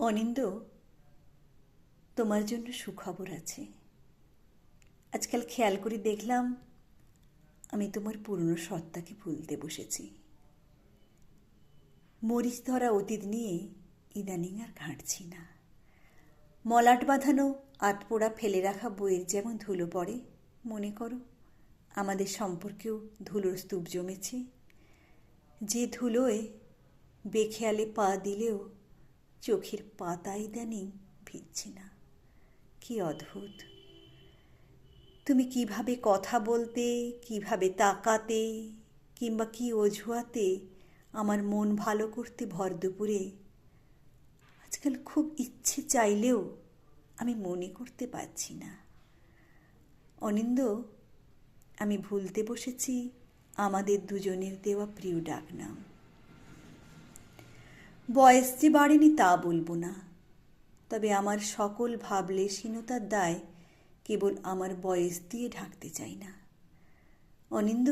অনিন্দ, তোমার জন্য সুখবর আছে। আজকাল খেয়াল করে দেখলাম আমি তোমার পুরনো সত্তাকে ভুলতে বসেছি। মরিচ ধরা অতীত নিয়ে ইদানিং আর ঘাঁটছি না। মলাট বাঁধানো আতপোড়া ফেলে রাখা বইয়ের যেমন ধুলো পড়ে, মনে করো আমাদের সম্পর্কেও ধুলোর স্তূপ জমেছে। যে ধুলোয় বেখেয়ালে পা দিলেও চোখের পাতা ইদানিং ভিজছে না। কি অদ্ভুত! তুমি কিভাবে কথা বলতে, কিভাবে তাকাতে, কিংবা কি অজুহাতে আমার মন ভালো করতে ভর দুপুরে আজকাল খুব ইচ্ছে চাইলেও আমি মনে করতে পারছি না। অনিন্দ, আমি ভুলতে বসেছি আমাদের দুজনের দেওয়া প্রিয় ডাকনাম। বয়স যে বাড়েনি তা বলবো না, তবে আমার সকল ভাবলেশীনতার দায় কেবল আমার বয়স দিয়ে ঢাকতে চাই না। অনিন্দ,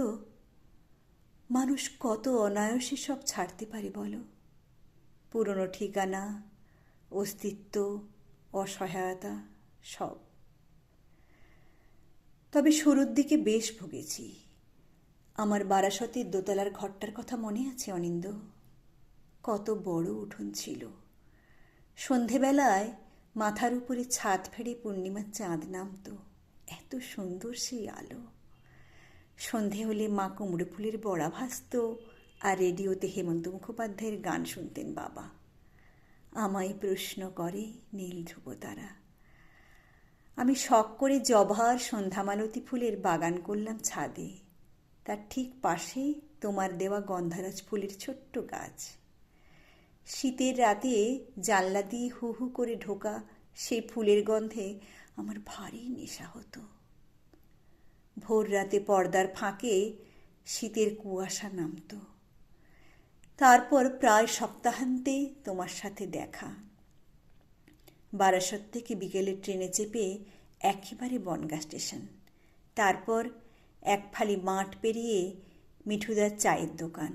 মানুষ কত অনায়াসে সব ছাড়তে পারে বলো? পুরনো ঠিকানা, অস্তিত্ব, অসহায়তা, সব। তবে শুরুর দিকে বেশ ভুগেছি। আমার বারাসতের দোতলার ঘরটার কথা মনে আছে অনিন্দ? কত বড় উঠোন ছিল। সন্ধেবেলায় মাথার উপরে ছাদ ফেড়ে পূর্ণিমার চাঁদ নামত। এত সুন্দর সেই আলো। সন্ধে হলে মা কুমড়ো ফুলের বড়া ভাজত, আর রেডিওতে হেমন্ত মুখোপাধ্যায়ের গান শুনতেন বাবা। আমায় প্রশ্ন করে নীল ধ্রুবতারা। আমি শখ করে জবার সন্ধ্যামালতী ফুলের বাগান করলাম ছাদে। তার ঠিক পাশে তোমার দেওয়া গন্ধরাজ ফুলের ছোট্ট গাছ। শীতের রাতে জানলা দিয়ে হু হু করে ঢোকা সেই ফুলের গন্ধে আমার ভারী নেশা হতো। ভোর রাতে পর্দার ফাঁকে শীতের কুয়াশা নামত। তারপর প্রায় সপ্তাহান্তে তোমার সাথে দেখা। বারাসত থেকে বিকেলের ট্রেনে চেপে একেবারে বনগাঁ স্টেশন। তারপর এক ফালি মাঠ পেরিয়ে মিঠুদার চায়ের দোকান।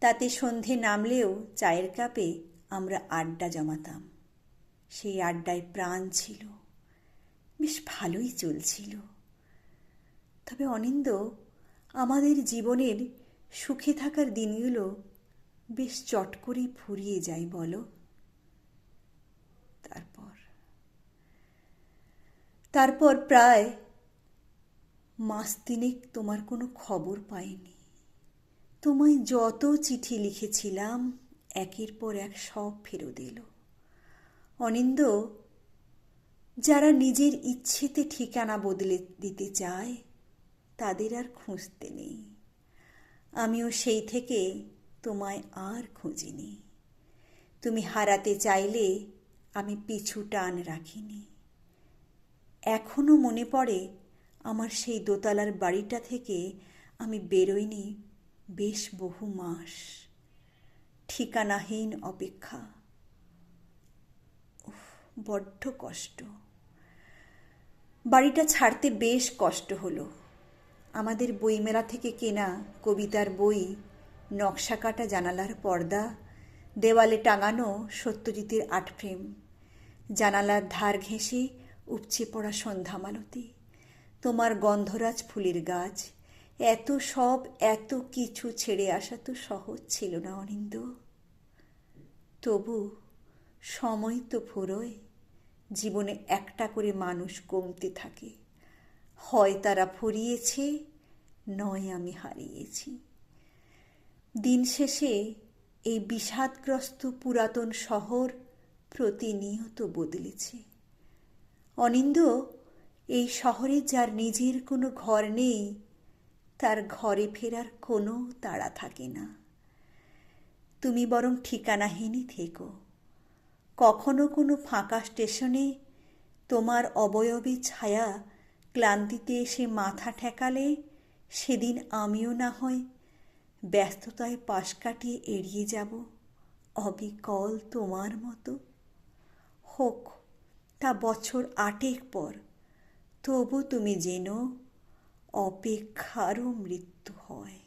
তাতে সন্ধে নামলেও চায়ের কাপে আমরা আড্ডা জমাতাম। সেই আড্ডায় প্রাণ ছিল, বেশ ভালোই চলছিল। তবে অনিন্দ, আমাদের জীবনের সুখে থাকার দিনগুলো বেশ চট করেই ফুরিয়ে যায় বলো। তারপর প্রায় মাস তিনেক তোমার কোনো খবর পাইনি। তোমায় যত চিঠি লিখেছিলাম একের পর এক সব ফেরত এলো। অনিন্দ, যারা নিজের ইচ্ছেতে ঠিকানা বদলে দিতে চায় তাদের আর খুঁজতে নেই। আমিও সেই থেকে তোমায় আর খুঁজিনি। তুমি হারাতে চাইলে আমি পিছু টান রাখিনি। এখনো মনে পড়ে আমার সেই দোতলার বাড়িটা থেকে আমি বেরোইনি বেশ বহু মাস। ঠিকানাহীন অপেক্ষা, বড্ড কষ্ট। বাড়িটা ছাড়তে বেশ কষ্ট হলো। আমাদের বইমেলা থেকে কেনা কবিতার বই, নকশা কাটা জানালার পর্দা, দেওয়ালে টাঙানো সত্যজিতের আর্ট ফ্রেম, জানালার ধার ঘেঁষে উপচে পড়া সন্ধ্যামালতী, তোমার গন্ধরাজ ফুলের গাছ, এত সব এত কিছু ছেড়ে আসা তো সহজ ছিল না অনিন্দ। তবু সময় তো ফুরোয়। জীবনে একটা করে মানুষ কমতে থাকে। হয় তারা ফুরিয়েছে, নয় আমি হারিয়েছি। দিন শেষে এই বিষাদগ্রস্ত পুরাতন শহর প্রতিনিয়ত বদলেছে। অনিন্দ, এই শহরে যার নিজের কোনো ঘর নেই তার ঘরে ফেরার কোনো তাড়া থাকে না। তুমি বরং ঠিকানাহীনই থেকো। কখনো কোনো ফাঁকা স্টেশনে তোমার অবয়বে ছায়া ক্লান্তিতে এসে মাথা ঠেকালে সেদিন আমিও না হয় ব্যস্ততায় পাশ কাটিয়ে এড়িয়ে যাব, অবিকল তোমার মতো। হোক তা বছর 8 পর, তবু তুমি জেনো অপেক্ষারও মৃত্যু হয়।